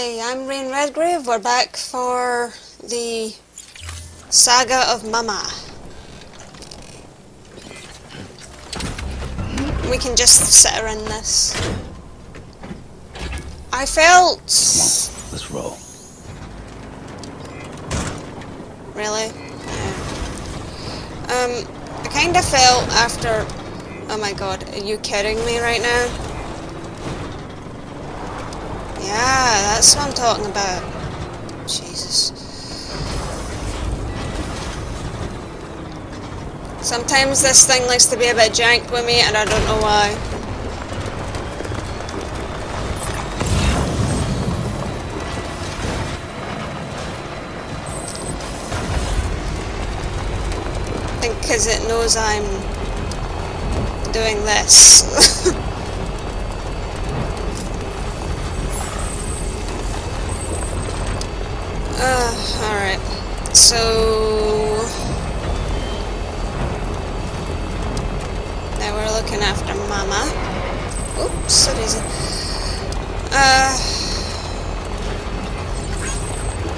Hi, I'm Rayne Redgrave. We're back for the Saga of Mama. We can just sit around this. I felt... Come on, let's roll. Really? Yeah. I kind of felt after... Oh my god, are you kidding me right now? Yeah, that's what I'm talking about. Jesus. Sometimes this thing likes to be a bit jank with me and I don't know why. I think because it knows I'm doing this. Alright. So... now we're looking after Mama. Oops, so easy.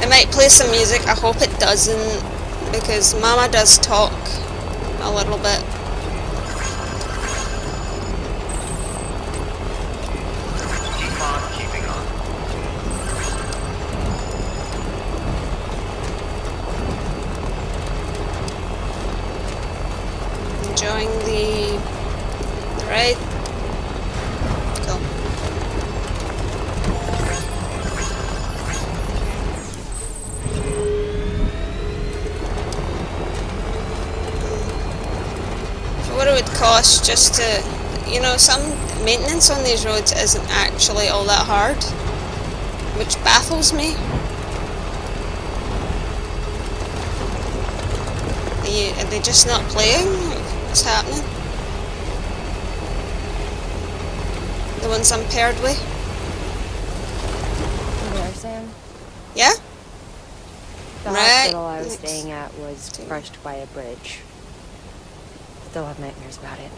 It might play some music. I hope it doesn't, because Mama does talk a little bit. Keep on keeping on. Enjoying the ride. Cool. For what it would cost just to, you know, some maintenance on these roads isn't actually all that hard, which baffles me. Are they just not playing? What's happening? The ones I'm paired with? You there, Sam? Yeah? The hospital I was staying at was crushed by a bridge. Still have nightmares about it.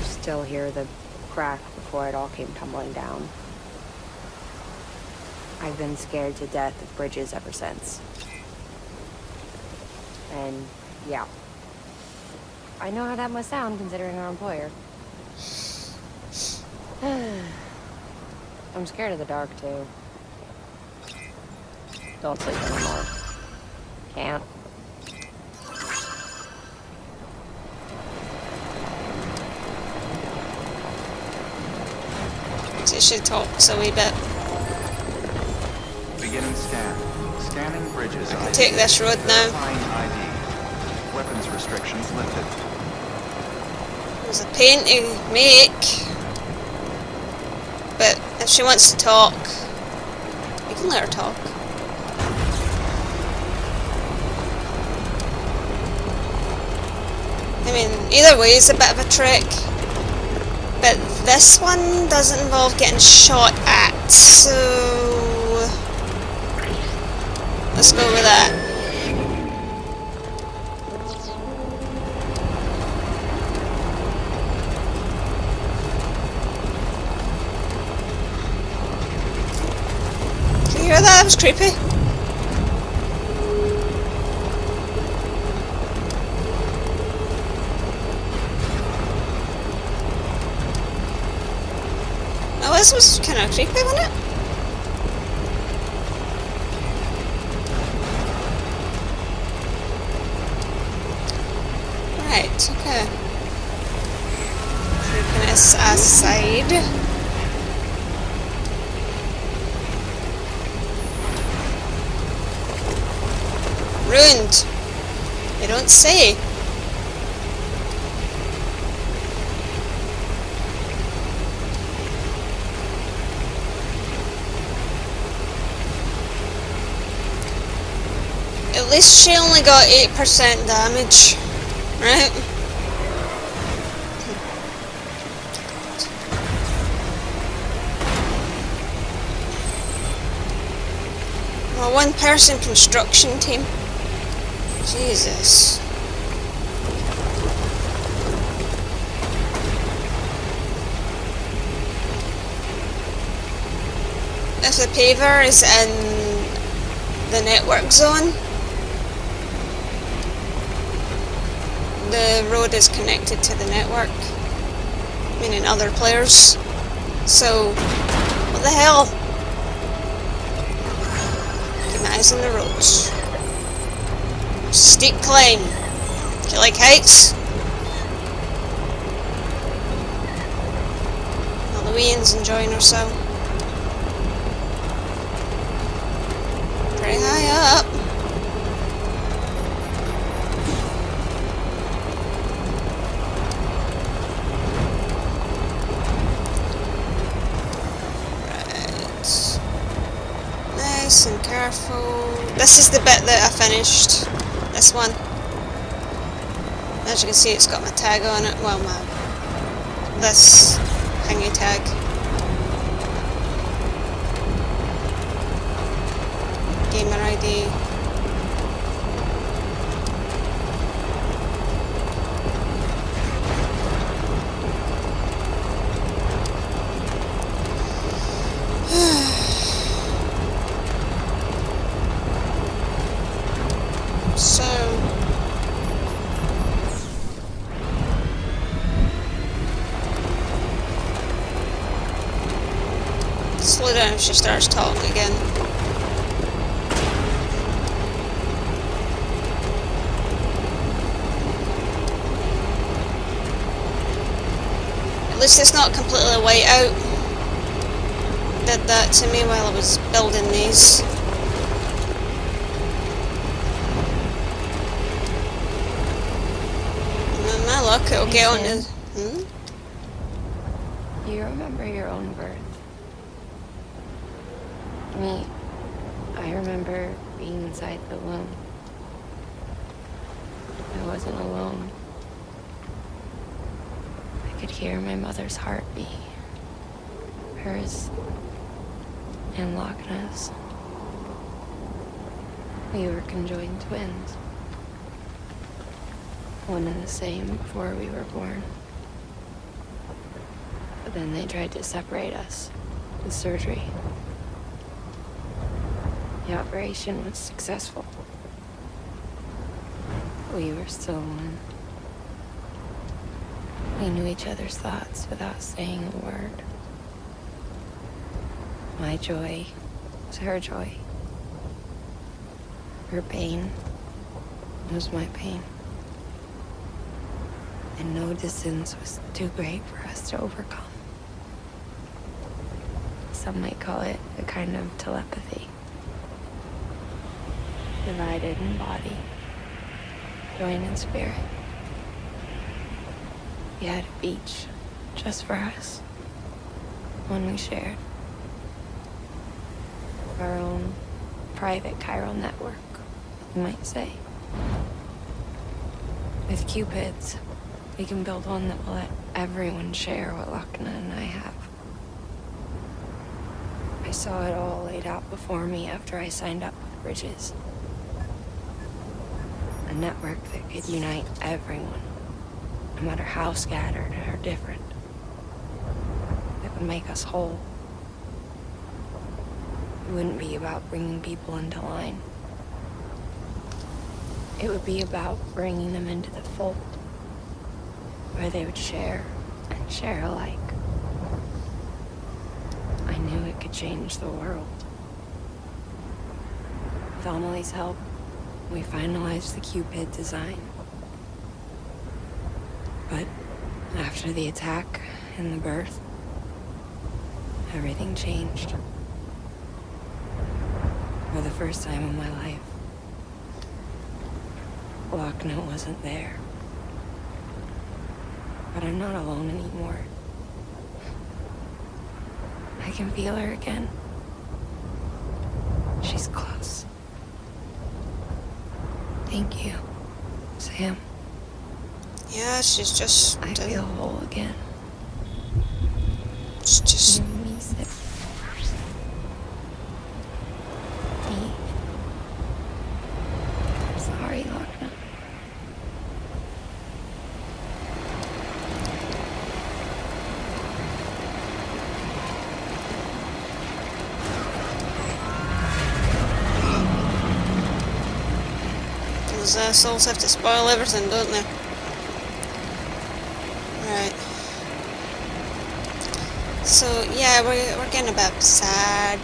Still hear the crack before it all came tumbling down. I've been scared to death of bridges ever since. And, yeah. I know how that must sound considering our employer. I'm scared of the dark, too. Don't sleep anymore. Can't. So she talks a wee bit. Beginning scan. Scanning bridges. Take this road now. ID. Weapons restrictions lifted. There's a pain to make. But if she wants to talk, you can let her talk. I mean, either way is a bit of a trick. But this one doesn't involve getting shot at, so... let's go with that. Did you hear that? That was creepy. Oh, this was kind of creepy, wasn't it? Right, okay. Creepiness aside. Ruined. You don't say. At least she only got 8% damage, right? Well, one-person construction team. Jesus. if the paver is in the network zone, the road is connected to the network, meaning other players. So, what the hell? Keep my eyes on the roads. Steep climb. Do you like heights? Halloween's enjoying herself. Pretty high up. Right. Nice and careful. This is the bit that I finished. This one. As you can see, it's got my tag on it. Well, this thingy tag. Gamer ID. So slow down if she starts talking again. At least it's not completely white out. Did that to me while I was building these. And my luck, it'll get on to... You remember your own birth? Me, I remember being inside the womb. I wasn't alone. I could hear my mother's heartbeat. Hers and Lockne's. We were conjoined twins. One and the same before we were born. But then they tried to separate us with surgery. The operation was successful. We were still one. We knew each other's thoughts without saying a word. My joy was her joy. Her pain was my pain. And no distance was too great for us to overcome. Some might call it a kind of telepathy. Divided in body, joined in spirit. We had a beach just for us, one we shared. Our own private chiral network, you might say. With Cupids, we can build one that will let everyone share what Lockne and I have. I saw it all laid out before me after I signed up with Bridges. A network that could unite everyone, no matter how scattered or different. That would make us whole. It wouldn't be about bringing people into line. It would be about bringing them into the fold, where they would share and share alike. I knew it could change the world. With Amelie's help, we finalized the Cupid design. But after the attack and the birth, everything changed. For the first time in my life, Lockne wasn't there. But I'm not alone anymore. I can feel her again. She's close. Thank you, Sam. Yeah, she's just... I feel whole again. She's just... Sorry, Lockne. Those assholes have to spoil everything, don't they? Right. So, yeah, we're getting a bit sad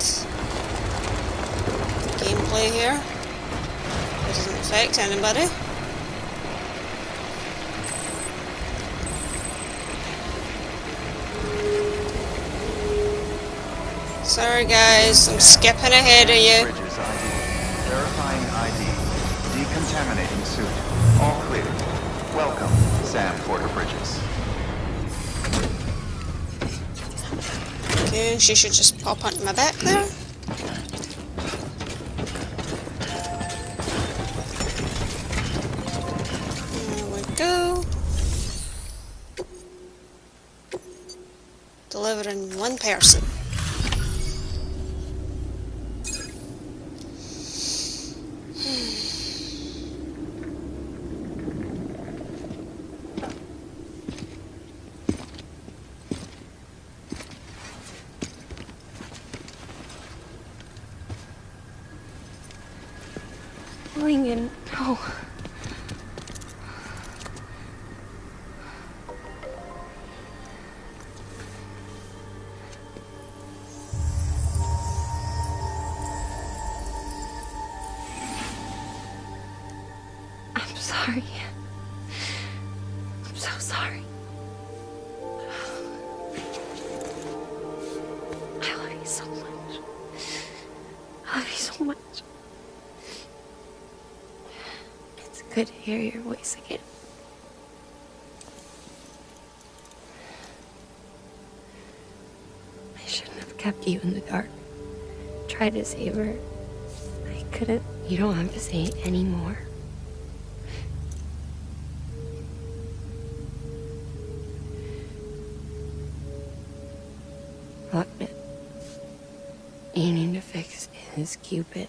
gameplay here. It doesn't affect anybody. Sorry guys, I'm skipping ahead of you. Bridges ID. Verifying ID. Decontaminating suit. All clear. Welcome, Sam Porter Bridges. Okay, she should just pop onto my back there. There we go. Delivering one person. Lincoln, no. I'm sorry. I'm so sorry. I love you so much. I love you so much. It's good to hear your voice again. I shouldn't have kept you in the dark. Tried to save her. I couldn't. You don't have to say it anymore. Lockne. You need to fix his Cupid.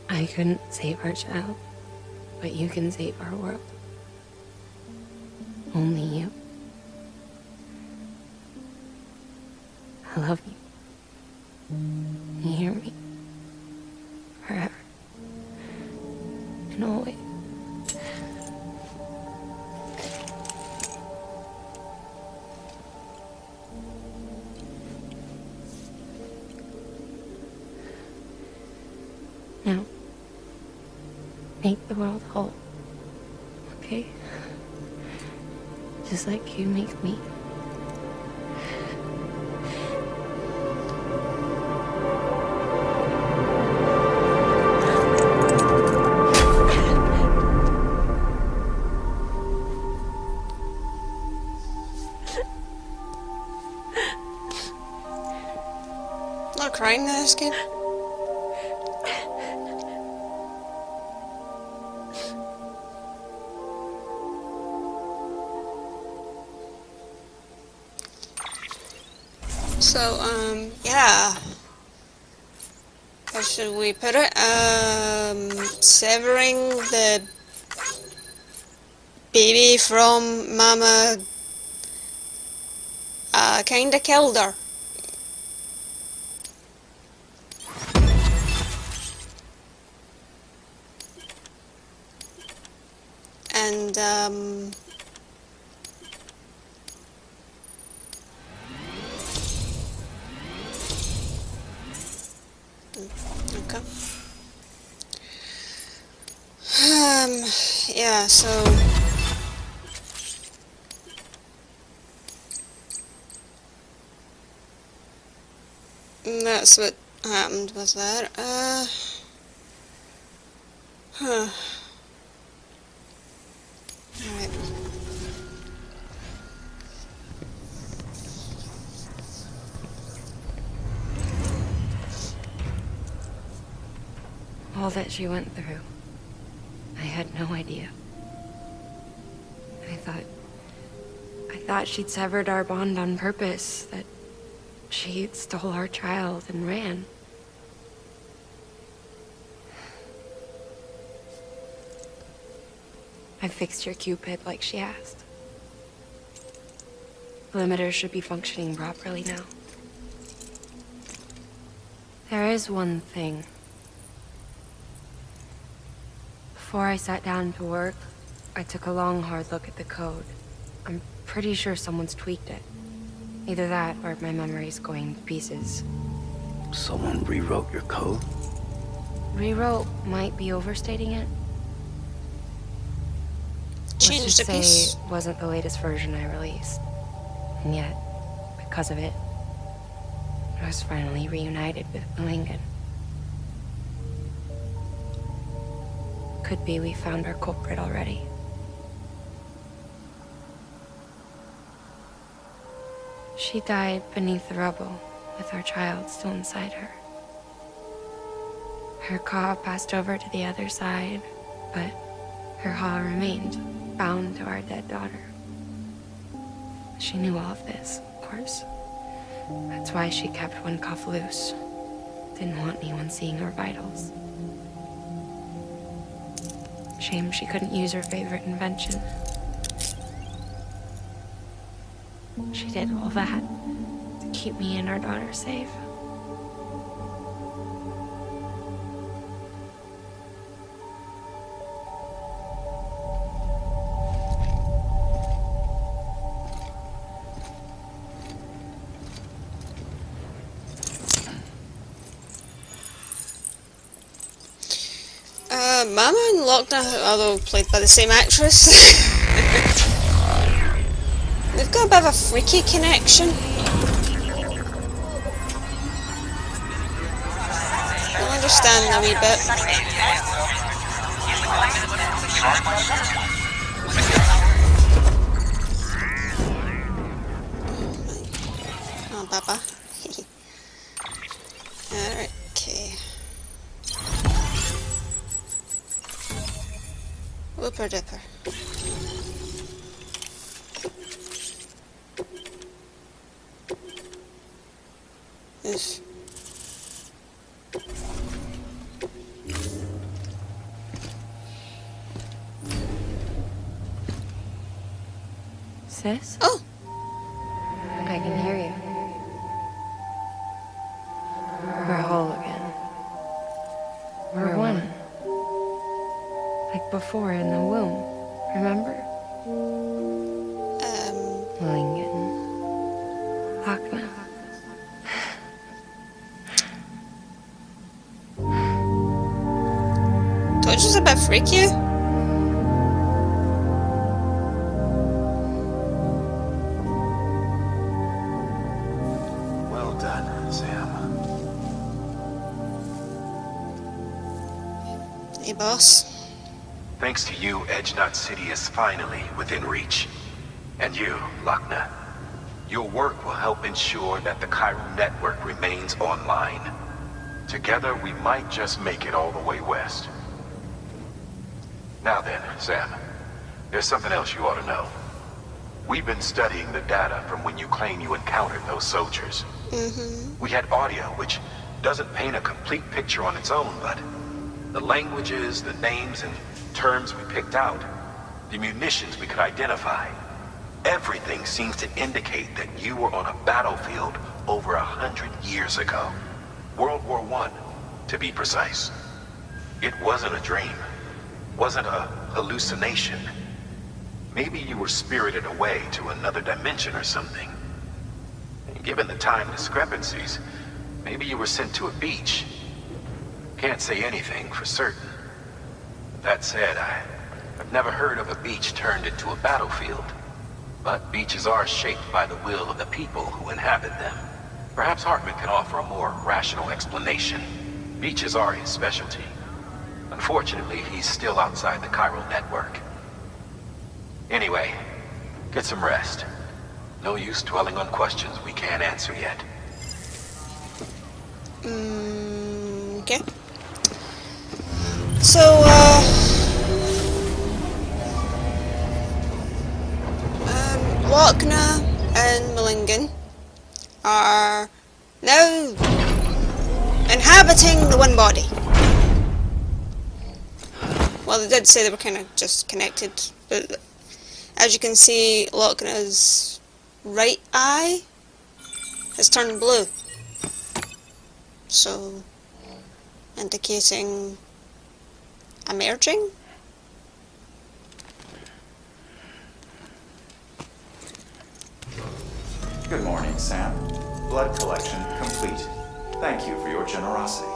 I couldn't save our child, but you can save our world. Only you. I love you. You hear me? Forever. And always. Now, make the world whole, okay? Just like you make me. Not crying in this game. So, yeah. How should we put it? Severing the baby from Mama kinda killed her. And, okay. Yeah, so that's what happened with that. Huh. Alright. All that she went through, I had no idea. I thought she'd severed our bond on purpose, that she stole our child and ran. I fixed your Cupid like she asked. The limiter should be functioning properly now. There is one thing Before I sat down to work, I took a long, hard look at the code. I'm pretty sure someone's tweaked it. Either that, or my memory's going to pieces. Someone rewrote your code? Rewrote might be overstating it. Let's Changed just a say piece. it wasn't the latest version I released. And yet, because of it, I was finally reunited with Lincoln. Could be we found our culprit already. She died beneath the rubble, with our child still inside her. Her Ka passed over to the other side, but her Ha remained, bound to our dead daughter. She knew all of this, of course. That's why she kept one cuff loose. Didn't want anyone seeing her vitals. Shame she couldn't use her favorite invention. She did all that to keep me and our daughter safe. Mama and Lockne, although played by the same actress, they've got a bit of a freaky connection. I'll understand a wee bit. Oh, Baba. Alright, okay. Whooper dipper. Oof. Sis? Oh! I can hear you. We're whole again. We're one. Like before in the womb, remember? Lincoln. Lockne. Don't you just a bit freaky? Well done, Sam. Hey, boss. Thanks to you, Edgenut City is finally within reach. And you, Lockne. Your work will help ensure that the chiral network remains online. Together, we might just make it all the way west. Now then, Sam, there's something else you ought to know. We've been studying the data from when you claim you encountered those soldiers. We had audio, which doesn't paint a complete picture on its own, but the languages, the names, and terms we picked out, the munitions we could identify, everything seems to indicate that you were on a battlefield over 100 years ago. World War I, to be precise. It wasn't a dream. Wasn't a hallucination. Maybe you were spirited away to another dimension or something. And given the time discrepancies, maybe you were sent to a beach. Can't say anything for certain. That said, I've never heard of a beach turned into a battlefield. But beaches are shaped by the will of the people who inhabit them. Perhaps Hartman can offer a more rational explanation. Beaches are his specialty. Unfortunately, he's still outside the chiral network. Anyway, get some rest. No use dwelling on questions we can't answer yet. Okay. So, Lockne and Malingen are now inhabiting the one body. Well, they did say they were kind of just connected, but as you can see, Lockne's right eye has turned blue. So, indicating a merging? Good morning, Sam. Blood collection complete. Thank you for your generosity.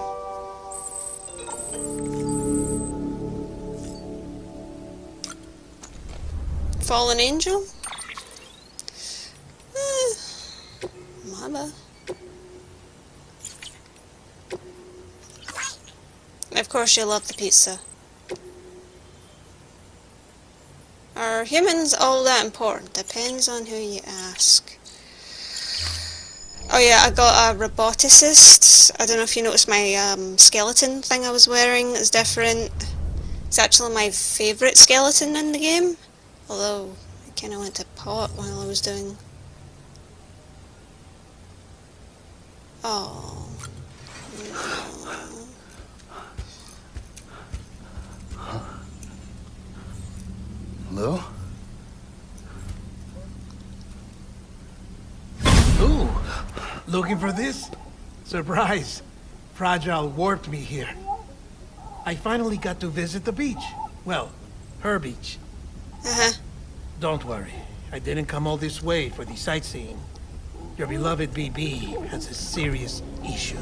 Fallen angel? Mama. Of course you love the pizza. Are humans all that important? Depends on who you ask. Oh yeah, I got a roboticist. I don't know if you noticed my skeleton thing I was wearing is different. It's actually my favourite skeleton in the game. Although, it kinda went to pot while I was doing... Oh... Lou? Ooh, looking for this? Surprise. Fragile warped me here. I finally got to visit the beach. Well, her beach. Uh-huh. Don't worry, I didn't come all this way for the sightseeing. Your beloved BB has a serious issue.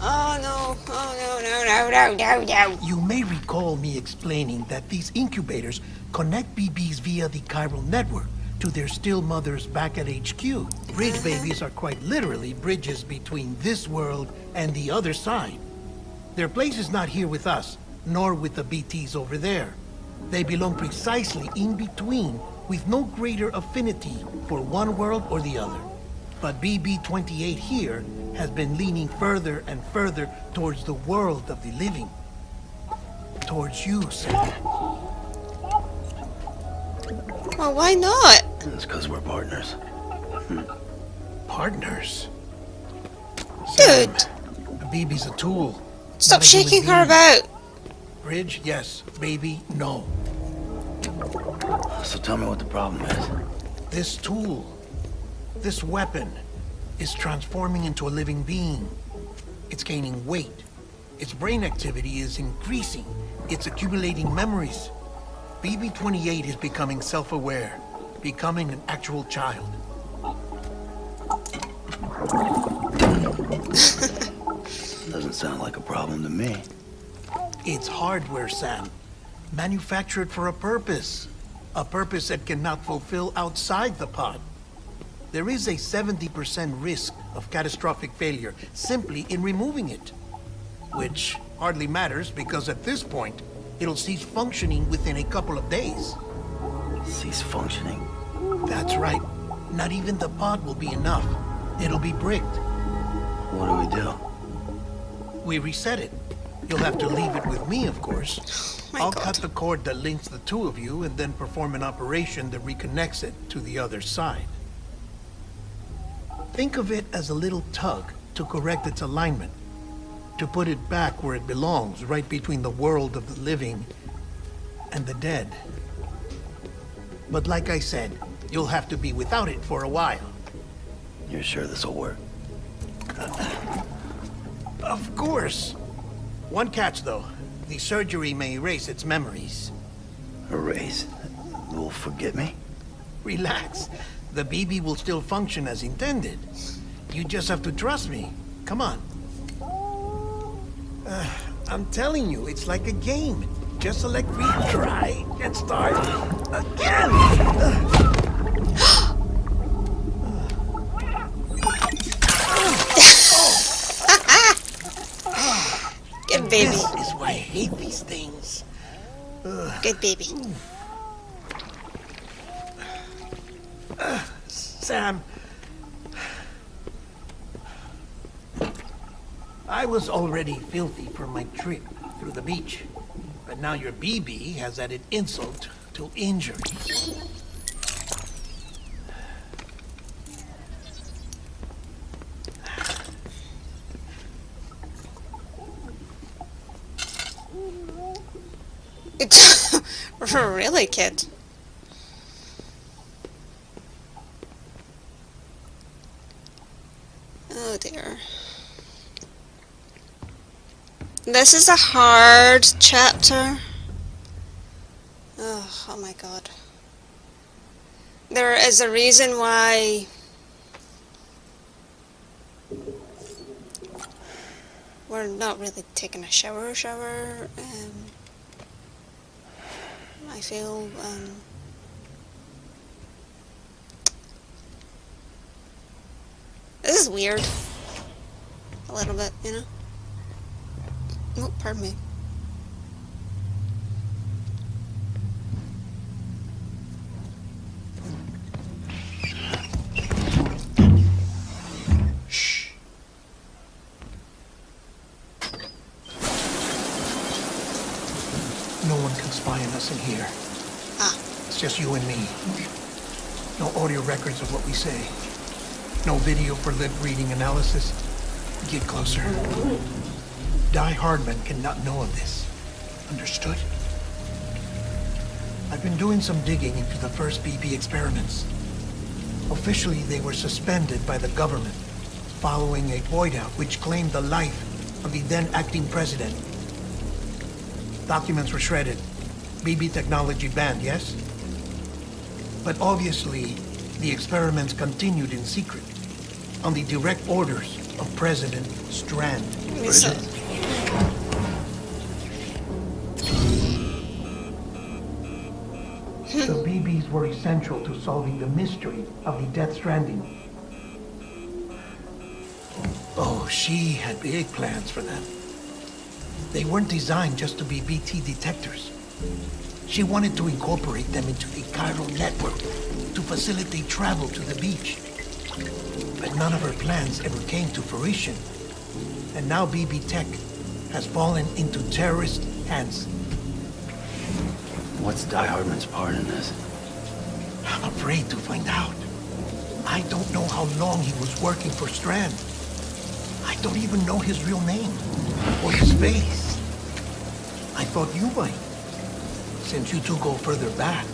Oh no, oh no. You may recall me explaining that these incubators connect BBs via the chiral network to their still mothers back at HQ. Bridge babies are quite literally bridges between this world and the other side. Their place is not here with us, nor with the BTs over there. They belong precisely in between, with no greater affinity for one world or the other. But BB-28 here has been leaning further and further towards the world of the living. Towards you, Sam. Well, why not? It's because we're partners. Partners? Dude! BB's a tool. Stop not a human shaking her being. about! Bridge, yes. Baby, no. So tell me what the problem is. This tool, this weapon, is transforming into a living being. It's gaining weight. Its brain activity is increasing. It's accumulating memories. BB-28 is becoming self-aware, becoming an actual child. Doesn't sound like a problem to me. It's hardware, Sam. Manufactured for a purpose. A purpose it cannot fulfill outside the pod. There is a 70% risk of catastrophic failure simply in removing it. Which hardly matters because at this point, it'll cease functioning within a couple of days. Cease functioning? That's right. Not even the pod will be enough. It'll be bricked. What do we do? We reset it. You'll have to leave it with me, of course. My I'll God. cut the cord that links the two of you and then perform an operation that reconnects it to the other side. Think of it as a little tug to correct its alignment, to put it back where it belongs, right between the world of the living and the dead. But like I said, you'll have to be without it for a while. You're sure this'll work? Of course. One catch, though. The surgery may erase its memories. Erase? You'll forget me? Relax. The BB will still function as intended. You just have to trust me. Come on. I'm telling you, it's like a game. Just select retry and start again. Good baby. This is why I hate these things. Good baby. Sam, I was already filthy from my trip through the beach, but now your BB has added insult to injury. Really, kid? Oh dear. This is a hard chapter. Oh my god. There is a reason why we're not really taking a shower. I feel, this is weird. A little bit, you know? Oh, pardon me. Shh. No one can spy on us in here. Ah. It's just you and me. No audio records of what we say. No video for lip reading analysis. Get closer. Die Hardman cannot know of this. Understood? I've been doing some digging into the first BB experiments. Officially, they were suspended by the government following a void out which claimed the life of the then acting president. Documents were shredded. BB technology banned, yes? But obviously, the experiments continued in secret, on the direct orders of President Strand. So, The BBs were essential to solving the mystery of the Death Stranding. Oh, she had big plans for them. They weren't designed just to be BT detectors. She wanted to incorporate them into the chiral network to facilitate travel to the beach. But none of her plans ever came to fruition. And now BB Tech has fallen into terrorist hands. What's Die Hardman's part in this? I'm afraid to find out. I don't know how long he was working for Strand. I don't even know his real name or his face. I thought you might, since you two go further back.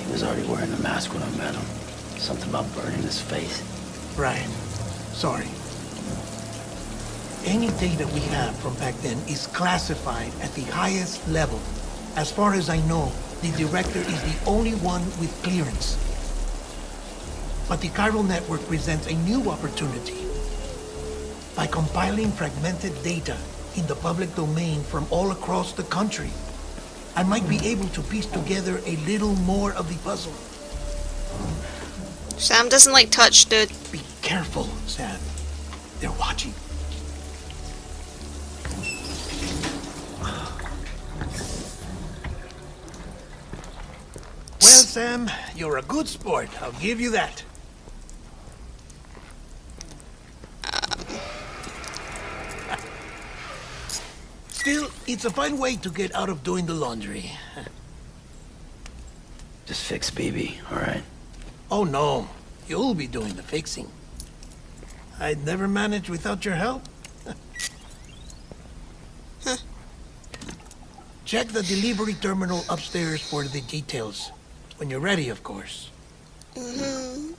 He was already wearing the mask when I met him. Something about burning his face. Right. Sorry. Any data we have from back then is classified at the highest level. As far as I know, the director is the only one with clearance. But the chiral network presents a new opportunity. By compiling fragmented data in the public domain from all across the country, I might be able to piece together a little more of the puzzle. Sam doesn't like touch, dude. Be careful, Sam. They're watching. Well, Sam, you're a good sport. I'll give you that. Still, it's a fine way to get out of doing the laundry. Just fix BB, all right? Oh, no. You'll be doing the fixing. I'd never manage without your help. Check the delivery terminal upstairs for the details. When you're ready, of course. Mm-hmm.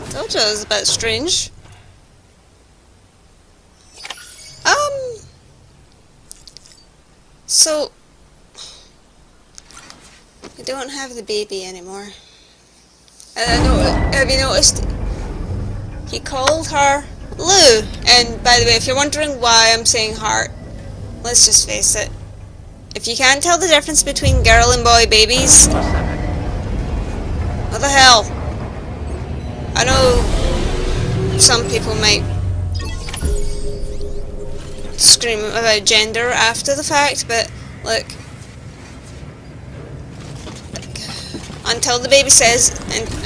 Told you it was a bit strange. So we don't have the baby anymore. Have you noticed? He called her Lou. And by the way, if you're wondering why I'm saying heart, let's just face it. If you can't tell the difference between girl and boy babies, what the hell? I know some people might scream about gender after the fact, but look, until the baby says,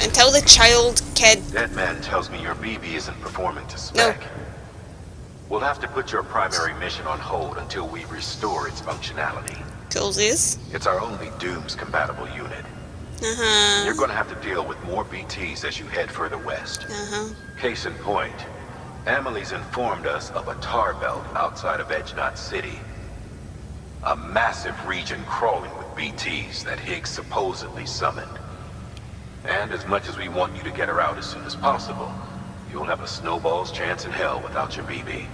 until the child kid. Deadman tells me your BB isn't performing to spec. No. We'll have to put your primary mission on hold until we restore its functionality. Coolsies. It's our only Dooms compatible unit. You're gonna have to deal with more BTs as you head further west. Case in point, Amelie's informed us of a tar belt outside of Edgenot City. A massive region crawling with BTs that Higgs supposedly summoned. And as much as we want you to get her out as soon as possible, you'll have a snowball's chance in hell without your BB.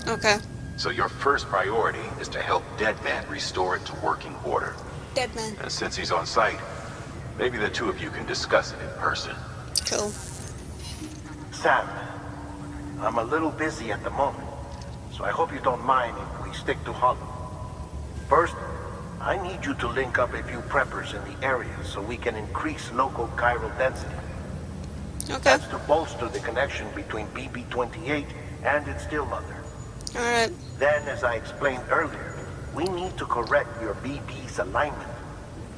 Okay. So your first priority is to help Deadman restore it to working order. Deadman. And since he's on site, maybe the two of you can discuss it in person. Cool. Sam, I'm a little busy at the moment, so I hope you don't mind if we stick to Hollow. First, I need you to link up a few preppers in the area so we can increase local chiral density. Okay. That's to bolster the connection between BB-28 and its still mother. Alright. Then, as I explained earlier, we need to correct your BB's alignment.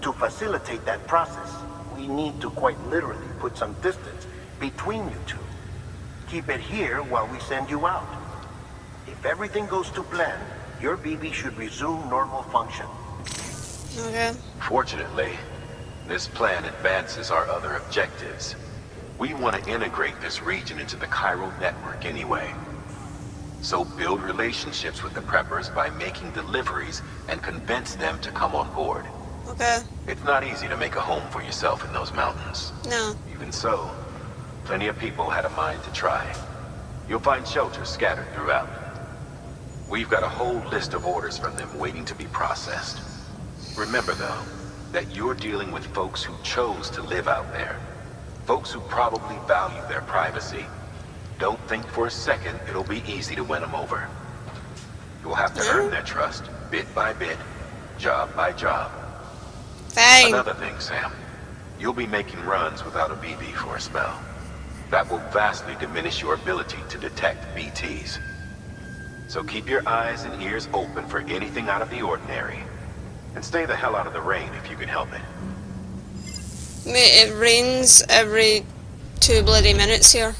To facilitate that process, we need to quite literally put some distance between you two. Keep it here while we send you out. If everything goes to plan, your BB should resume normal function. Okay. Fortunately, this plan advances our other objectives. We want to integrate this region into the chiral network anyway. So build relationships with the preppers by making deliveries and convince them to come on board. Okay. It's not easy to make a home for yourself in those mountains. No. Even so, plenty of people had a mind to try. You'll find shelters scattered throughout. We've got a whole list of orders from them waiting to be processed. Remember, though, that you're dealing with folks who chose to live out there. Folks who probably value their privacy. Don't think for a second it'll be easy to win them over. You'll have to earn their trust, bit by bit, job by job. Fine. Another thing, Sam. You'll be making runs without a BB for a spell. That will vastly diminish your ability to detect BTs. So keep your eyes and ears open for anything out of the ordinary. And stay the hell out of the rain if you can help it. Mate, it rains every 2 bloody minutes here.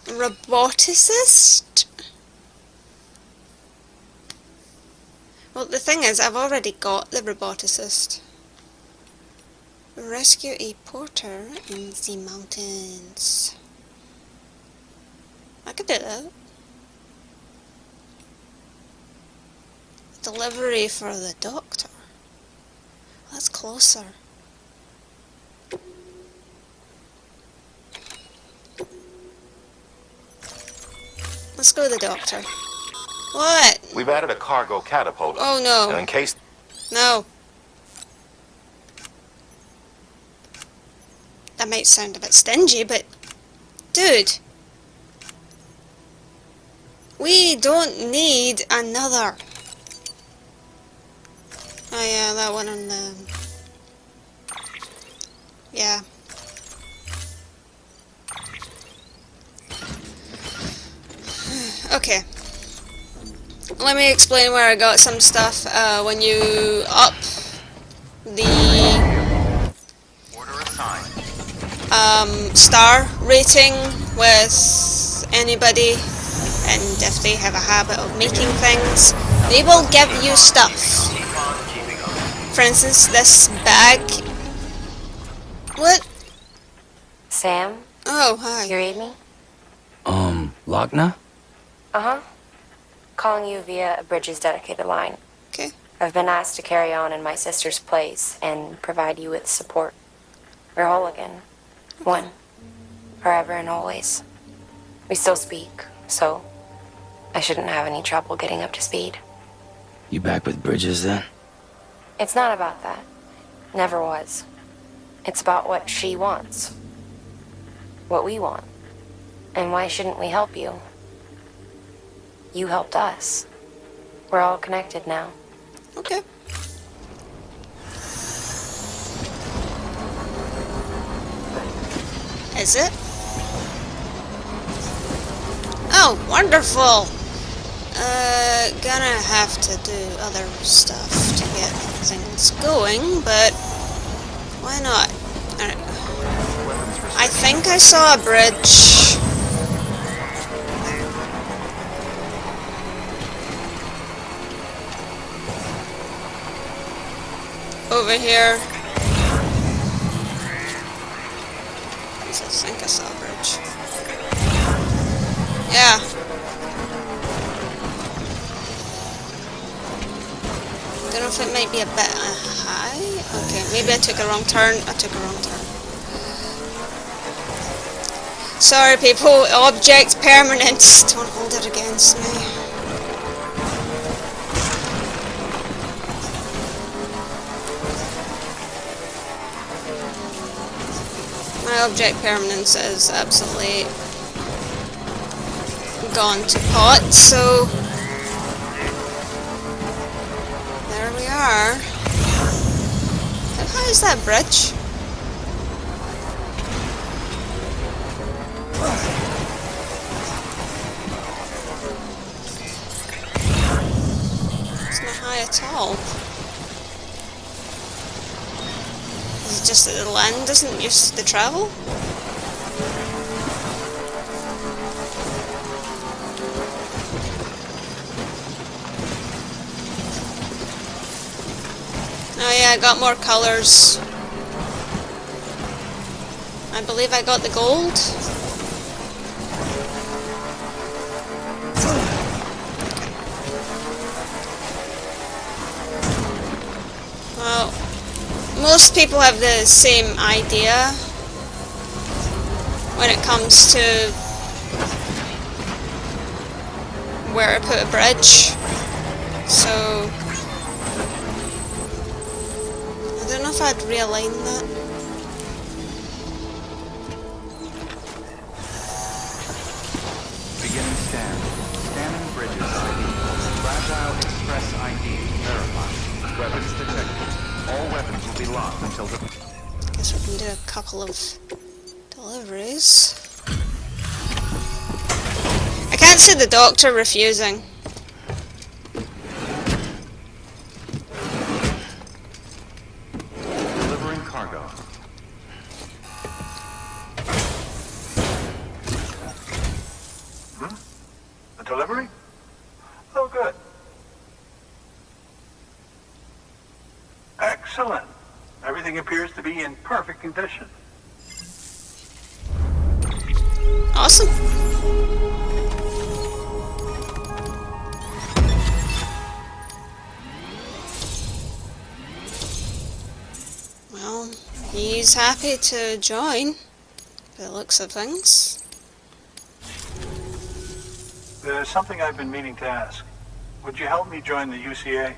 Roboticist? Well, the thing is, I've already got the roboticist. Rescue a porter in the mountains. I could do that. Delivery for the doctor. That's closer. Let's go to the doctor. What? We've added a cargo catapult. Oh no. In case... No. That might sound a bit stingy, but... Dude. We don't need another. Oh yeah, that one on the... Yeah. Okay. Let me explain where I got some stuff. When you up the Order assigned. star rating with anybody, and if they have a habit of making things, they will give you stuff. For instance, this bag. What? Sam, Oh, you hi. read me? Lockne? Uh-huh. Calling you via a Bridges dedicated line. Okay. I've been asked to carry on in my sister's place and provide you with support. We're whole again. One. Forever and always. We still speak, so I shouldn't have any trouble getting up to speed. You back with Bridges then? It's not about that. Never was. It's about what she wants. What we want. And why shouldn't we help you? You helped us. We're all connected now. Okay. Is it? Oh, wonderful! Gonna have to do other stuff to get things going, but why not? I think I saw a bridge. Over here. I think I saw a bridge. Yeah. Don't know if it might be a bit high. Okay, maybe I took a wrong turn. I took a wrong turn. Sorry people, object permanence. Don't hold it against me. My object permanence is absolutely gone to pot, so there we are. How high is that bridge? It's not high at all. Is it just that the land isn't used to the travel? Oh yeah, I got more colours. I believe I got the gold. Well, most people have the same idea when it comes to where to put a bridge. So I don't know if I'd realign that. Beginning scan. Scanning bridges ID. Fragile Express ID. Verified. Weapons detected. All weapons will be locked until the... Guess we can do a couple of deliveries. I can't see the doctor refusing. Delivering cargo. A delivery? Oh, good. Excellent. Everything appears to be in perfect condition. Awesome. Well, he's happy to join, by the looks of things. There's something I've been meaning to ask. Would you help me join the UCA?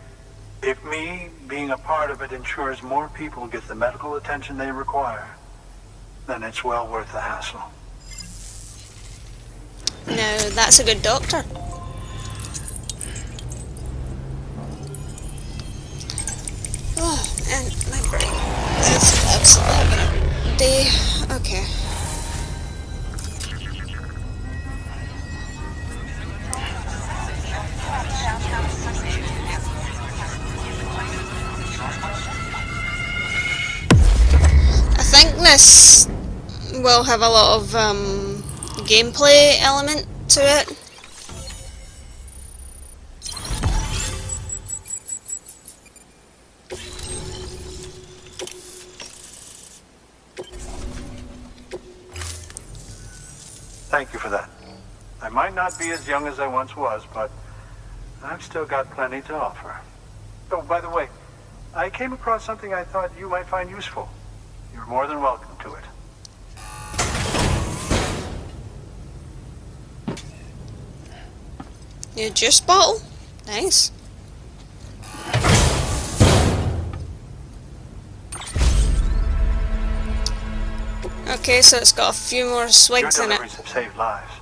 If me being a part of it ensures more people get the medical attention they require, then it's well worth the hassle. Now, that's a good doctor. Oh, and my brain is absolutely having a day. Okay. I think this will have a lot of gameplay element to it. Thank you for that. I might not be as young as I once was, but I've still got plenty to offer. Oh, by the way, I came across something I thought you might find useful. You're more than welcome to it. New juice bottle? Nice. Okay, so it's got a few more swigs Your in it. deliveries have saved lives.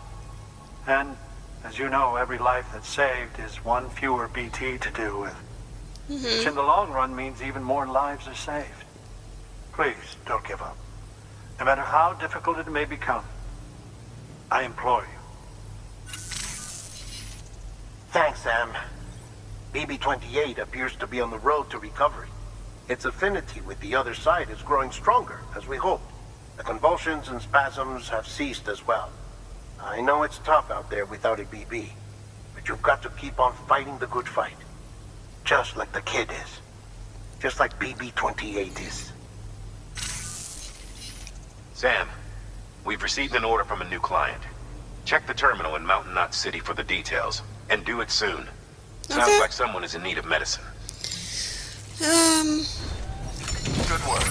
And, as you know, every life that's saved is one fewer BT to deal with. Which in the long run means even more lives are saved. Please, don't give up. No matter how difficult it may become, I implore you. Thanks, Sam. BB-28 appears to be on the road to recovery. Its affinity with the other side is growing stronger, as we hoped. The convulsions and spasms have ceased as well. I know it's tough out there without a BB, but you've got to keep on fighting the good fight. Just like the kid is. Just like BB-28 is. Sam, we've received an order from a new client. Check the terminal in Mountain Knot City for the details, and do it soon. Sounds Okay. like someone is in need of medicine. Good work.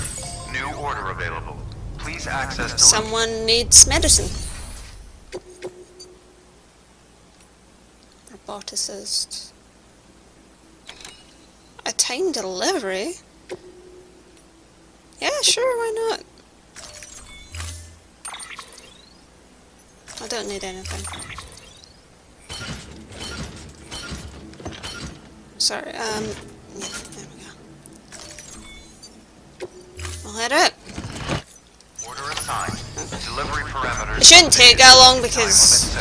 New order available. Please access... Someone needs medicine. roboticist. A time delivery? Yeah, sure, why not? I don't need anything. Sorry, yeah, there we go. We'll head up. Order assigned. Delivery parameters. It shouldn't take that long because,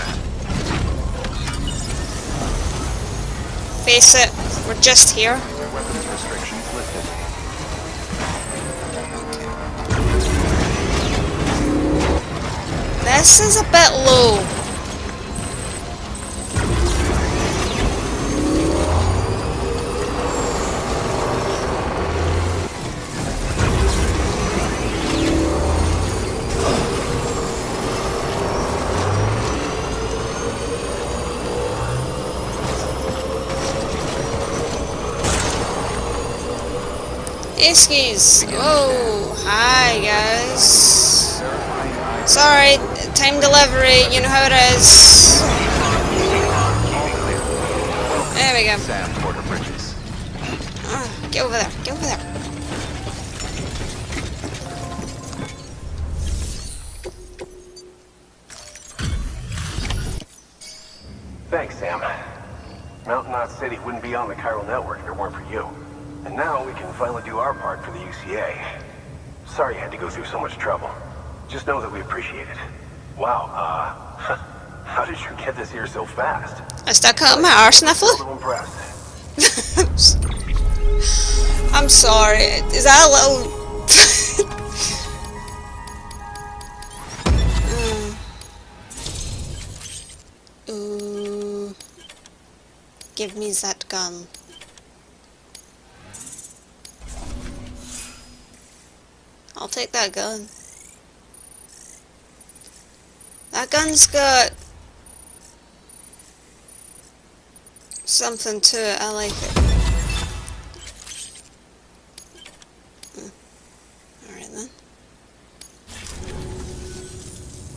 face it, we're just here. Weapons restrictions lifted. This is a bit low. Hey skis! Whoa! Hi guys! Sorry, time delivery, you know how it is. There we go. Sam Porter Bridges. Get over there, get over there. Thanks, Sam. Mountain Knot City wouldn't be on the chiral network if it weren't for you. And now we can finally do our part for the UCA. Sorry you had to go through so much trouble. Just know that we appreciate it. Wow, how did you get this here so fast? I stuck out my arse sniffle. I'm impressed. I'm sorry. Is that a little... Ooh. Give me that gun. I'll take that gun. That gun's got something to it. I like it. Alright then.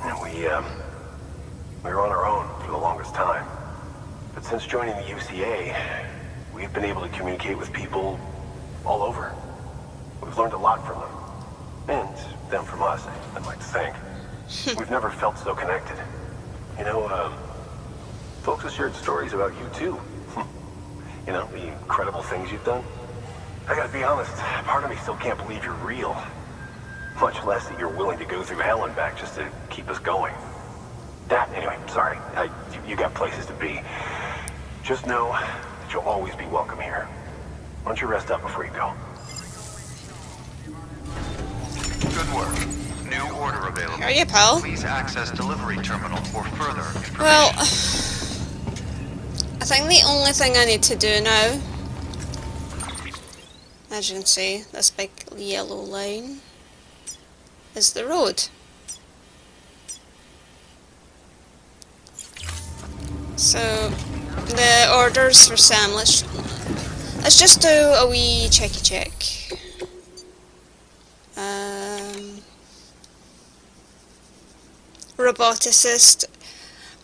And we were on our own for the longest time. But since joining the UCA, we've been able to communicate with people all over. We've learned a lot from them. And them from us, I'd like to think. We've never felt so connected. You know, folks have shared stories about you too. You know, the incredible things you've done. I gotta be honest, part of me still can't believe you're real. Much less that you're willing to go through hell and back just to keep us going. Anyway, sorry. You got places to be. Just know that you'll always be welcome here. Why don't you rest up before you go? Good work. New order available. Here are you, pal. Please access delivery terminal for further information. Well, I think the only thing I need to do now, as you can see, this big yellow line, is the road. So, the orders for Sam, let's just do a wee checky check. Roboticist.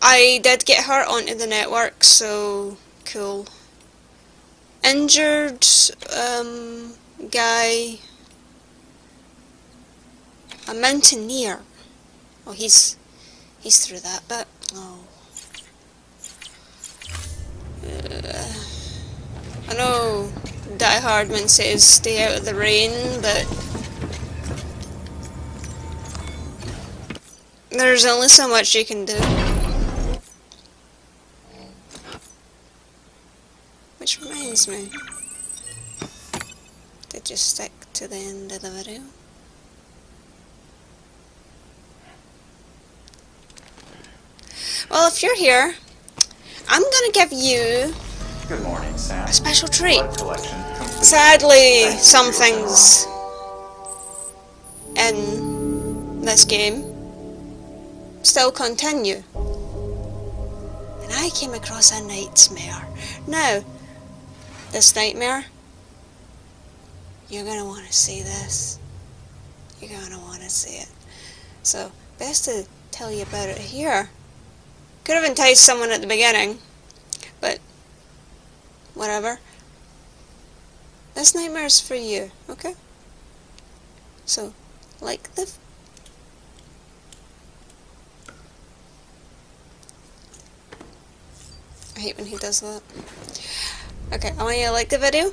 I did get her onto the network, so cool. Injured guy. A mountaineer. Oh, he's through that bit. Oh. I know Die Hardman says stay out of the rain, but there's only so much you can do. Which reminds me, did you stick to the end of the video? Well, if you're here, I'm gonna give you Good morning, Sam. a special treat. Blood collection complete. Sadly, some things in this game still continue. And I came across a nightmare. Now, this nightmare, you're gonna want to see this. You're gonna want to see it. So, best to tell you about it here. Could have enticed someone at the beginning, but whatever. This nightmare is for you, okay? So, like the... I hate when he does that. Okay, I want you to like the video.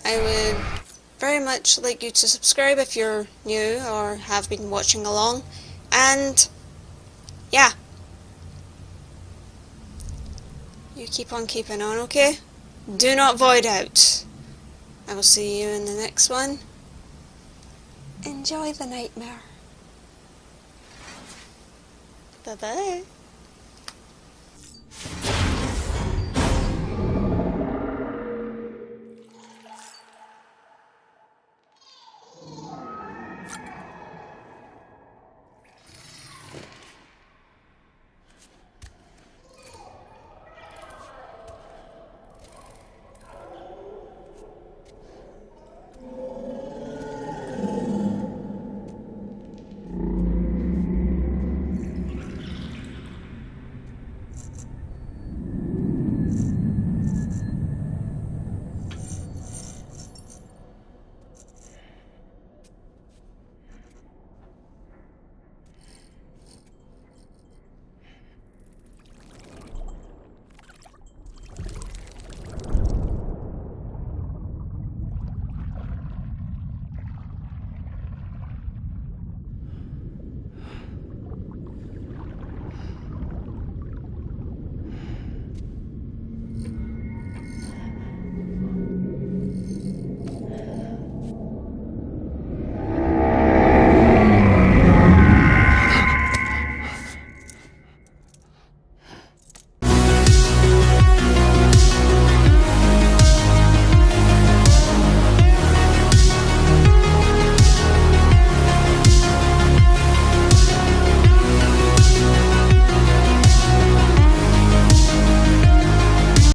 I would very much like you to subscribe if you're new or have been watching along. And, yeah. You keep on keeping on, okay? Do not void out. I will see you in the next one. Enjoy the nightmare. Bye-bye.